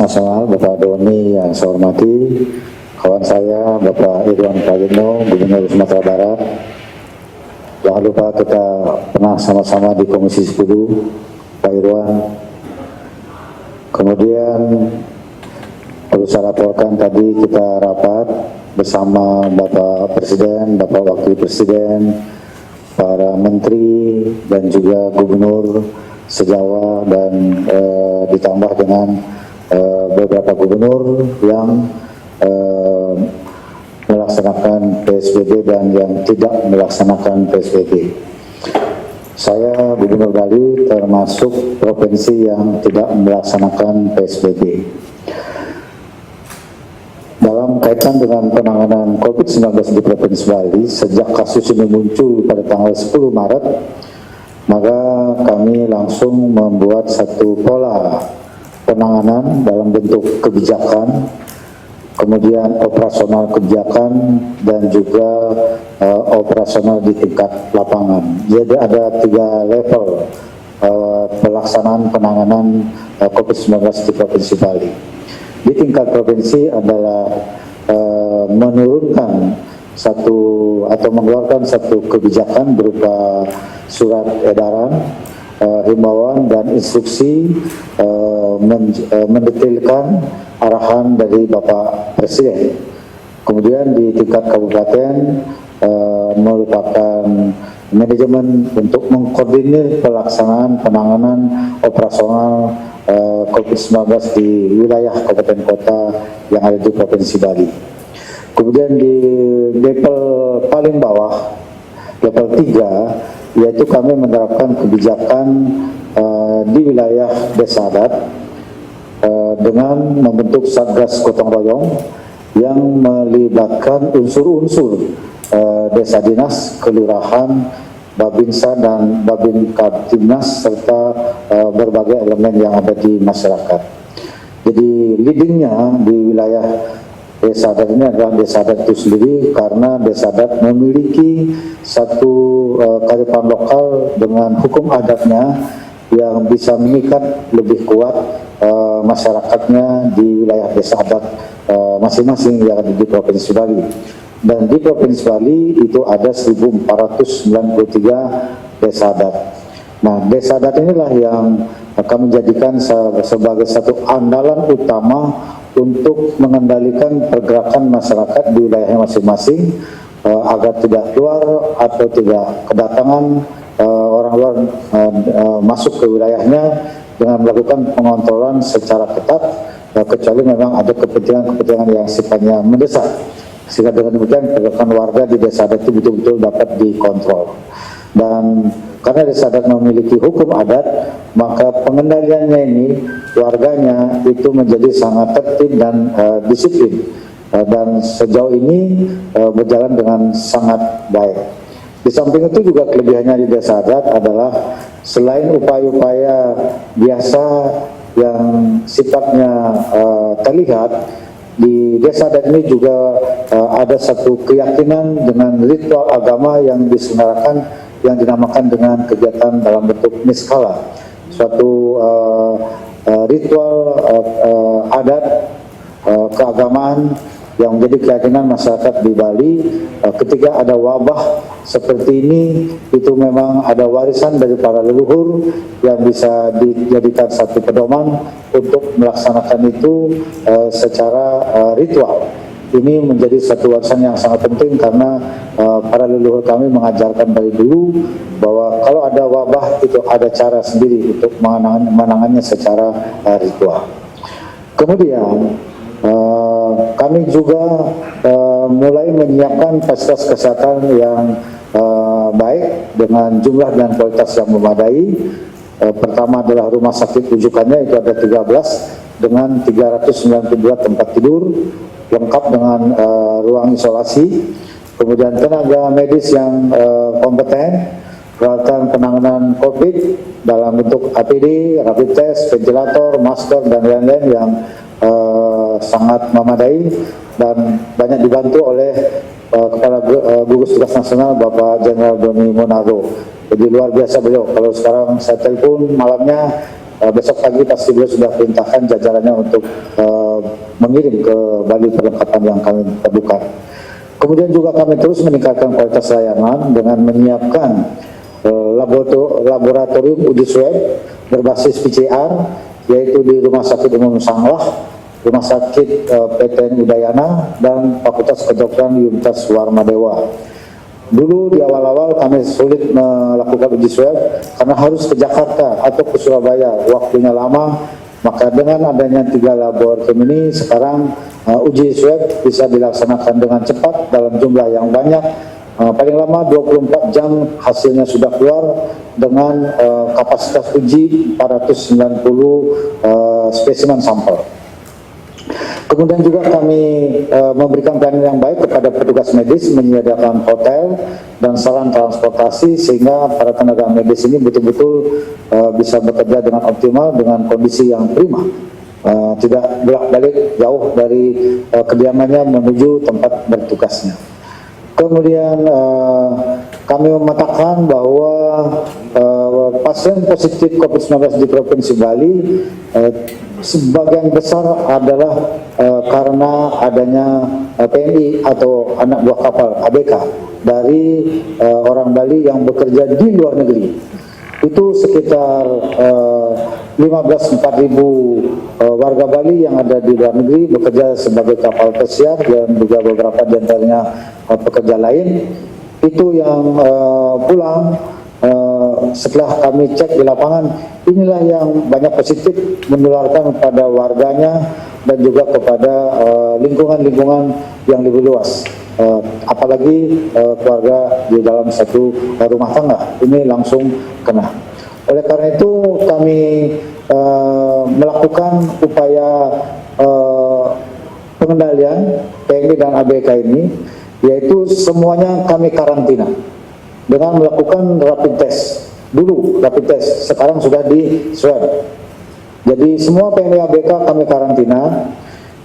Nasional Bapak Doni yang saya hormati, kawan saya Bapak Irwan Prayitno, Gubernur Sumatera Barat. Jangan lupa kita pernah sama-sama di Komisi 10, Pak Irwan. Kemudian perlu saya laporkan tadi kita rapat bersama Bapak Presiden, Bapak Wakil Presiden, para Menteri dan juga Gubernur se-Jawa dan ditambah dengan beberapa gubernur yang melaksanakan PSBB dan yang tidak melaksanakan PSBB. Saya Gubernur Bali termasuk provinsi yang tidak melaksanakan PSBB. Dalam kaitan dengan penanganan COVID-19 di Provinsi Bali, sejak kasus ini muncul pada tanggal 10 Maret, maka kami langsung membuat satu pola penanganan dalam bentuk kebijakan, kemudian operasional kebijakan, dan juga operasional di tingkat lapangan. Jadi ada 3 level pelaksanaan penanganan COVID-19 di Provinsi Bali. Di tingkat provinsi adalah menurunkan satu atau mengeluarkan satu kebijakan berupa surat edaran, himbauan dan instruksi mendetailkan arahan dari Bapak Presiden. Kemudian di tingkat kabupaten merupakan manajemen untuk mengkoordinir pelaksanaan penanganan operasional COVID-19 di wilayah kabupaten kota yang ada di Provinsi Bali. Kemudian di level paling bawah, level 3, yaitu kami menerapkan kebijakan di wilayah desa adat dengan membentuk Satgas Gotong Royong yang melibatkan unsur-unsur desa dinas, kelurahan, Babinsa dan Babin Kaptimnas serta berbagai elemen yang ada di masyarakat. Jadi leadingnya di wilayah desa adat ini adalah desa adat itu sendiri, karena desa adat memiliki satu kearifan lokal dengan hukum adatnya yang bisa mengikat lebih kuat masyarakatnya di wilayah desa adat masing-masing yang ada di Provinsi Bali. Dan di Provinsi Bali itu ada 1493 desa adat. Nah, desa adat inilah yang kami jadikan sebagai satu andalan utama untuk mengendalikan pergerakan masyarakat di wilayahnya masing-masing agar tidak keluar atau tidak kedatangan orang luar masuk ke wilayahnya dengan melakukan pengontrolan secara ketat, kecuali memang ada kepentingan-kepentingan yang sifatnya mendesak, sehingga dengan demikian pergerakan warga di desa adat itu betul-betul dapat dikontrol. Dan karena desa adat memiliki hukum adat, maka pengendaliannya ini warganya itu menjadi sangat tertib dan disiplin, dan sejauh ini berjalan dengan sangat baik. Di samping itu juga kelebihannya di desa adat adalah selain upaya-upaya biasa yang sifatnya terlihat, di desa adat ini juga ada satu keyakinan dengan ritual agama yang diselenggarakan yang dinamakan dengan kegiatan dalam bentuk niskala, suatu ritual adat keagamaan yang menjadi keyakinan masyarakat di Bali. Ketika ada wabah seperti ini, itu memang ada warisan dari para leluhur yang bisa dijadikan satu pedoman untuk melaksanakan itu secara ritual. Ini menjadi satu warisan yang sangat penting karena para leluhur kami mengajarkan dari dulu bahwa kalau ada wabah itu ada cara sendiri untuk menangannya secara ritual. Kemudian kami juga mulai menyiapkan fasilitas kesehatan yang baik dengan jumlah dan kualitas yang memadai. Pertama adalah rumah sakit rujukannya itu ada 13 dengan 392 tempat tidur, lengkap dengan ruang isolasi, kemudian tenaga medis yang kompeten, peralatan penanganan COVID dalam bentuk APD, rapid test, ventilator, masker, dan lain-lain yang sangat memadai, dan banyak dibantu oleh Kepala Gugus Tugas Nasional Bapak Jenderal Doni Monardo. Jadi luar biasa beliau. Kalau sekarang saya telepon malamnya besok pagi pasti beliau sudah perintahkan jajarannya untuk mengirim ke Bali perlengkapan yang kami perlukan. Kemudian juga kami terus meningkatkan kualitas layanan dengan menyiapkan laboratorium uji swab berbasis PCR, yaitu di Rumah Sakit Umum Sanglah, Rumah Sakit PTN Udayana, dan Fakultas Kedokteran Universitas Warmadewa. Dulu di awal-awal kami sulit melakukan uji swab karena harus ke Jakarta atau ke Surabaya, waktunya lama. Maka dengan adanya 3 laboratorium ini, sekarang uji swab bisa dilaksanakan dengan cepat dalam jumlah yang banyak. Paling lama 24 jam hasilnya sudah keluar dengan kapasitas uji 490 spesimen sampel. Kemudian juga kami memberikan pelayanan yang baik kepada petugas medis, menyediakan hotel dan saran transportasi sehingga para tenaga medis ini betul-betul bisa bekerja dengan optimal dengan kondisi yang prima, tidak bolak-balik jauh dari kediamannya menuju tempat bertugasnya. Kemudian kami memetakan bahwa pasien positif COVID-19 di Provinsi Bali sebagian besar adalah karena adanya PNI atau anak buah kapal ABK dari orang Bali yang bekerja di luar negeri. Itu sekitar 4.000 warga Bali yang ada di luar negeri bekerja sebagai kapal pesiar dan juga beberapa di antaranya pekerja lain. Itu yang pulang setelah kami cek di lapangan, inilah yang banyak positif menularkan kepada warganya dan juga kepada lingkungan-lingkungan yang lebih luas. Apalagi keluarga di dalam satu rumah tangga ini langsung kena. Oleh karena itu kami melakukan upaya pengendalian PMI dan ABK ini, yaitu semuanya kami karantina dengan melakukan rapid test. Dulu rapid test, sekarang sudah di swab. Jadi semua PMI ABK kami karantina.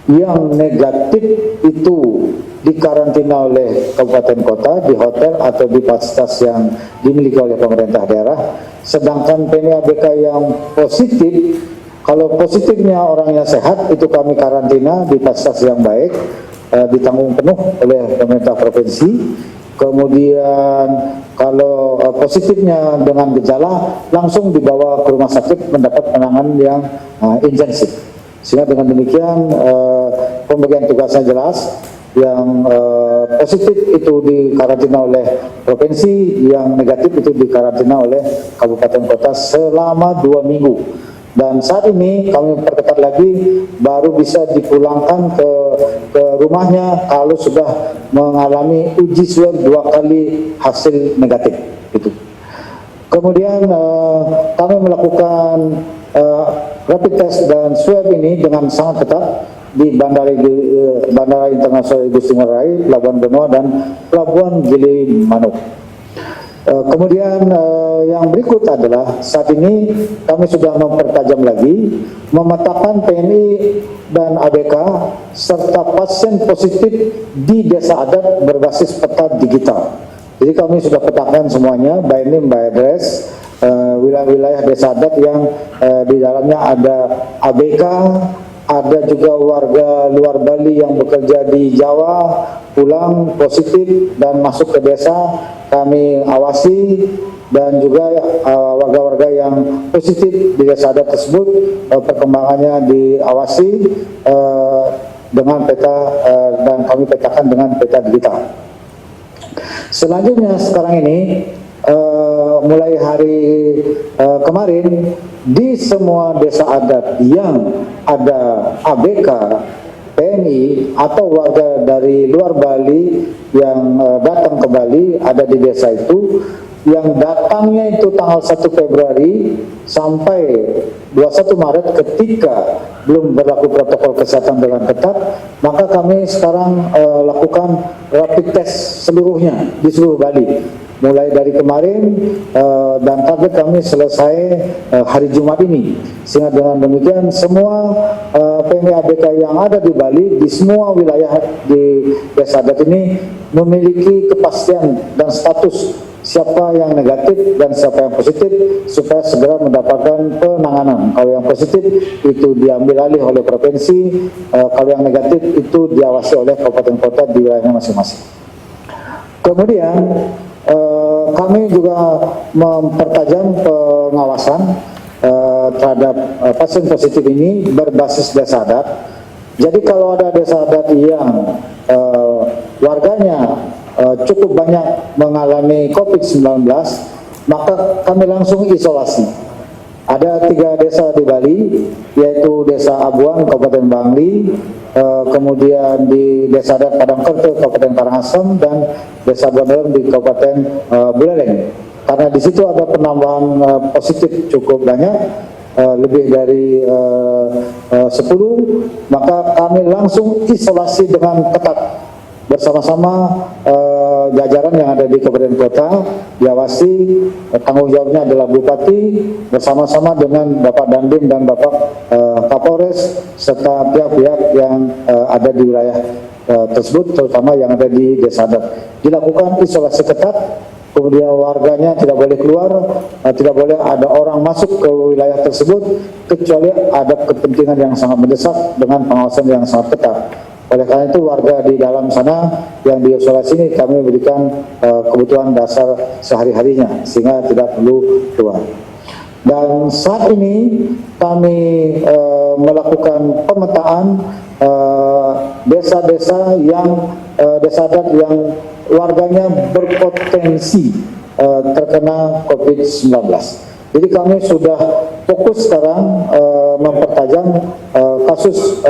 Yang negatif itu dikarantina oleh kabupaten kota di hotel atau di fasilitas yang dimiliki oleh pemerintah daerah. Sedangkan PMI ABK yang positif, kalau positifnya orangnya sehat, itu kami karantina di fasilitas yang baik, ditanggung penuh oleh pemerintah provinsi. Kemudian kalau positifnya dengan gejala, langsung dibawa ke rumah sakit mendapat penanganan yang intensif. Sehingga dengan demikian pembagian tugasnya jelas. Yang positif itu dikarantina oleh provinsi, yang negatif itu dikarantina oleh kabupaten kota selama 2 minggu. Dan saat ini kami perketat lagi, baru bisa dipulangkan ke rumahnya kalau sudah mengalami uji swab 2 kali hasil negatif. Itu. Kemudian kami melakukan rapid test dan swab ini dengan sangat ketat di Bandara Internasional Igusti Ngurah Rai, Pelabuhan Benoa, dan Pelabuhan Gili Manuk. Kemudian yang berikut adalah saat ini kami sudah mempertajam lagi, memetakan PNI dan ABK serta pasien positif di desa adat berbasis peta digital. Jadi kami sudah petakan semuanya, by name, by address, wilayah-wilayah desa adat yang di dalamnya ada ABK, ada juga warga luar Bali yang bekerja di Jawa, pulang positif dan masuk ke desa, kami awasi, dan juga warga-warga yang positif di desa adat tersebut, perkembangannya diawasi dengan peta, dan kami petakan dengan peta digital. Selanjutnya sekarang ini, mulai hari kemarin, di semua desa adat yang ada ABK, PNI atau warga dari luar Bali yang datang ke Bali, ada di desa itu, yang datangnya itu tanggal 1 Februari sampai 21 Maret ketika belum berlaku protokol kesehatan dengan ketat, maka kami sekarang lakukan rapid test seluruhnya di seluruh Bali. Mulai dari kemarin dan target kami selesai hari Jumat ini. Sehingga dengan demikian semua PMI ABK yang ada di Bali, di semua wilayah di desa adat ini memiliki kepastian dan status siapa yang negatif dan siapa yang positif supaya segera mendapatkan penanganan. Kalau yang positif itu diambil alih oleh provinsi, kalau yang negatif itu diawasi oleh kabupaten kota di wilayahnya masing-masing. Kemudian kami juga mempertajam pengawasan terhadap pasien positif ini berbasis desa adat. Jadi kalau ada desa adat yang warganya cukup banyak mengalami COVID-19, maka kami langsung isolasi. Ada 3 desa di Bali, yaitu Desa Abuan, Kabupaten Bangli, kemudian di Desa Adat Padangkerto, Kabupaten Karangasem, dan Desa Bondelem di Kabupaten Buleleng. Karena di situ ada penambahan positif cukup banyak, lebih dari 10, maka kami langsung isolasi dengan ketat bersama-sama jajaran yang ada di kabupaten kota, diawasi, tanggung jawabnya adalah Bupati bersama-sama dengan Bapak Dandim dan Bapak Kapolres serta pihak-pihak yang ada di wilayah tersebut, terutama yang ada di desa adat. Dilakukan isolasi ketat, kemudian warganya tidak boleh keluar, tidak boleh ada orang masuk ke wilayah tersebut kecuali ada kepentingan yang sangat mendesak dengan pengawasan yang sangat ketat. Oleh karena itu warga di dalam sana yang diisolasi ini kami berikan kebutuhan dasar sehari-harinya sehingga tidak perlu keluar. Dan saat ini kami melakukan pemetaan desa-desa yang desa adat yang warganya berpotensi terkena COVID-19. Jadi kami sudah fokus sekarang mempertajam kasus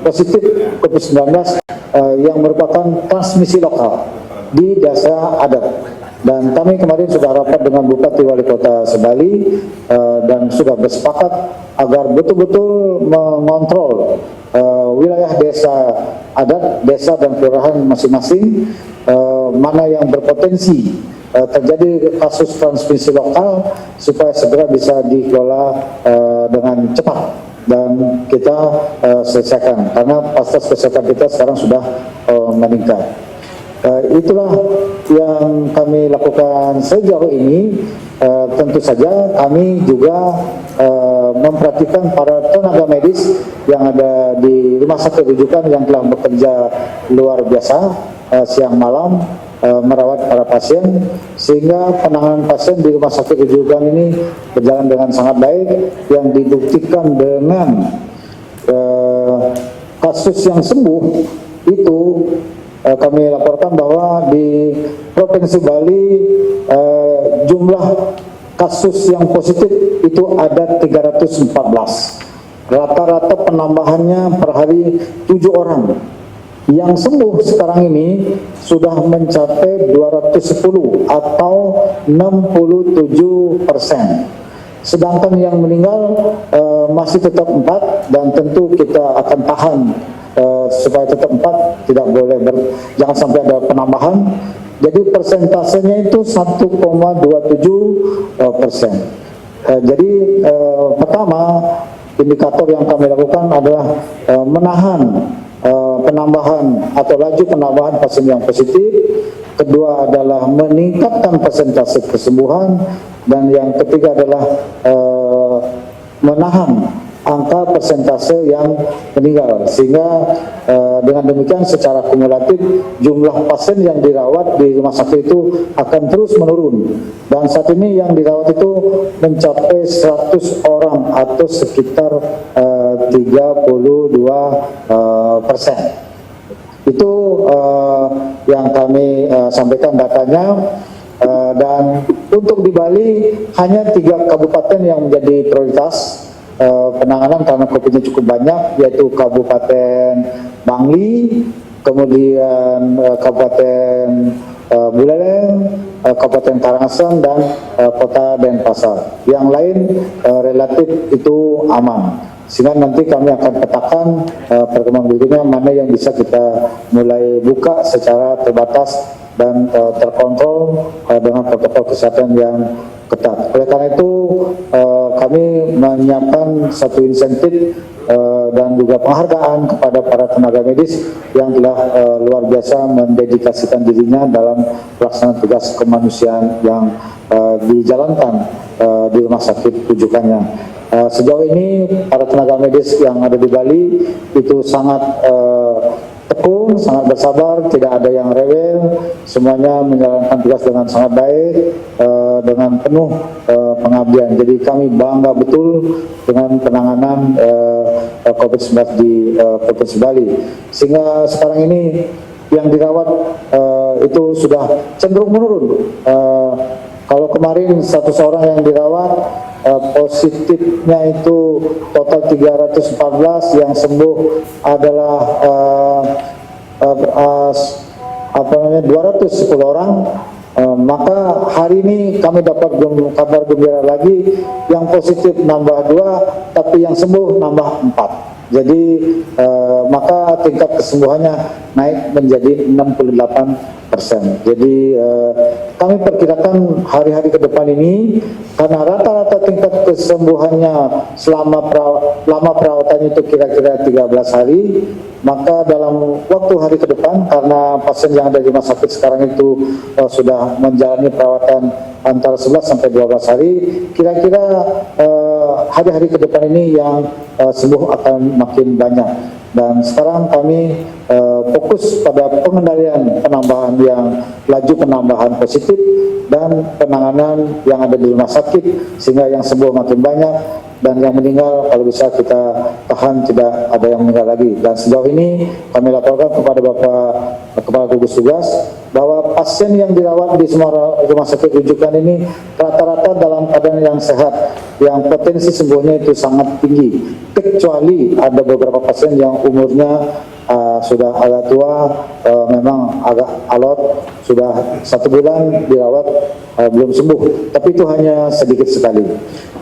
positif COVID-19 yang merupakan transmisi lokal di desa adat. Dan kami kemarin sudah rapat dengan Bupati Wali Kota Sebali dan sudah bersepakat agar betul-betul mengontrol wilayah desa adat, desa dan kelurahan masing-masing, mana yang berpotensi terjadi kasus transmisi lokal supaya segera bisa dikelola dengan cepat dan kita selesaikan karena fasilitas kesehatan kita sekarang sudah meningkat. Itulah yang kami lakukan sejauh ini. Tentu saja kami juga memperhatikan para tenaga medis yang ada di rumah sakit rujukan yang telah bekerja luar biasa siang malam merawat para pasien, sehingga penanganan pasien di rumah sakit rujukan ini berjalan dengan sangat baik, yang dibuktikan dengan kasus yang sembuh itu kami laporkan bahwa di Provinsi Bali jumlah kasus yang positif itu ada 314. Rata-rata penambahannya per hari 7 orang. Yang sembuh sekarang ini sudah mencapai 210 atau 67%. Sedangkan yang meninggal masih tetap 4 dan tentu kita akan tahan supaya tetap 4, tidak boleh jangan sampai ada penambahan. Jadi persentasenya itu 1,27%. Jadi pertama indikator yang kami lakukan adalah menahan penambahan atau laju penambahan pasien yang positif. Kedua adalah meningkatkan persentase kesembuhan, dan yang ketiga adalah menahan angka persentase yang meninggal, sehingga dengan demikian secara kumulatif jumlah pasien yang dirawat di rumah sakit itu akan terus menurun, dan saat ini yang dirawat itu mencapai 100 orang atau sekitar 32%. Itu yang kami sampaikan datanya. Dan untuk di Bali hanya 3 kabupaten yang menjadi prioritas penanganan karena COVID-nya cukup banyak, yaitu Kabupaten Bangli, kemudian Kabupaten Buleleng, Kabupaten Karangasem, dan Kota Denpasar. Yang lain relatif itu aman, sehingga nanti kami akan petakan perkembangan berikutnya mana yang bisa kita mulai buka secara terbatas dan terkontrol dengan protokol kesehatan yang ketat. Oleh karena itu kami menyiapkan satu insentif dan juga penghargaan kepada para tenaga medis yang telah luar biasa mendedikasikan dirinya dalam pelaksanaan tugas kemanusiaan yang dijalankan di rumah sakit rujukannya. Sejauh ini para tenaga medis yang ada di Bali itu sangat tekun, sangat bersabar, tidak ada yang rewel, semuanya menjalankan tugas dengan sangat baik, dengan penuh pengabdian. Jadi kami bangga betul dengan penanganan COVID-19 di Provinsi Bali. Sehingga sekarang ini yang dirawat itu sudah cenderung menurun. Kalau kemarin 100 orang yang dirawat, positifnya itu total 314, yang sembuh adalah 210 orang. Maka hari ini kami dapat kabar gembira lagi, yang positif nambah 2, tapi yang sembuh nambah 4. Jadi maka tingkat kesembuhannya naik menjadi 68%. Jadi kami perkirakan hari-hari ke depan ini, karena rata-rata tingkat kesembuhannya selama lama perawatannya itu kira-kira 13 hari, maka dalam waktu hari ke depan, karena pasien yang ada di rumah sakit sekarang itu sudah menjalani perawatan antara 11 sampai 12 hari, kira-kira hari-hari ke depan ini yang sembuh akan makin banyak. Dan sekarang kami fokus pada pengendalian penambahan laju penambahan positif dan penanganan yang ada di rumah sakit, sehingga yang sembuh makin banyak dan yang meninggal kalau bisa kita tahan tidak ada yang meninggal lagi. Dan sejauh ini kami laporkan kepada Bapak Kepala Gugus Tugas bahwa pasien yang dirawat di semua rumah sakit rujukan ini rata-rata dalam keadaan yang sehat, yang potensi sembuhnya itu sangat tinggi, kecuali ada beberapa pasien yang umurnya sudah agak tua, memang agak alot, sudah 1 bulan dirawat belum sembuh, tapi itu hanya sedikit sekali.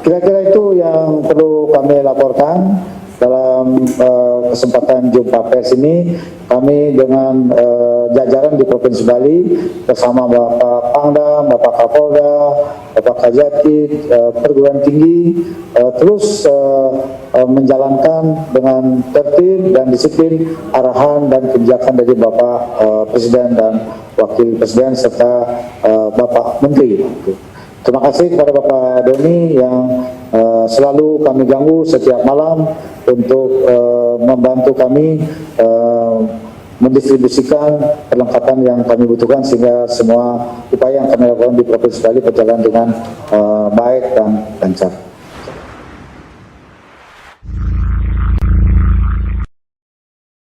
Kira-kira itu yang perlu kami laporkan dalam kesempatan jumpa pers ini. Kami dengan jajaran di Provinsi Bali bersama Bapak Pangdam, Bapak Kapolda, Bapak Kajati, perguruan tinggi terus menjalankan dengan tertib dan disiplin arahan dan kebijakan dari Bapak Presiden dan Wakil Presiden serta Bapak Menteri. Terima kasih kepada Bapak Doni yang selalu kami ganggu setiap malam untuk membantu kami mendistribusikan perlengkapan yang kami butuhkan, sehingga semua upaya yang kami lakukan di Provinsi Bali berjalan dengan baik dan lancar.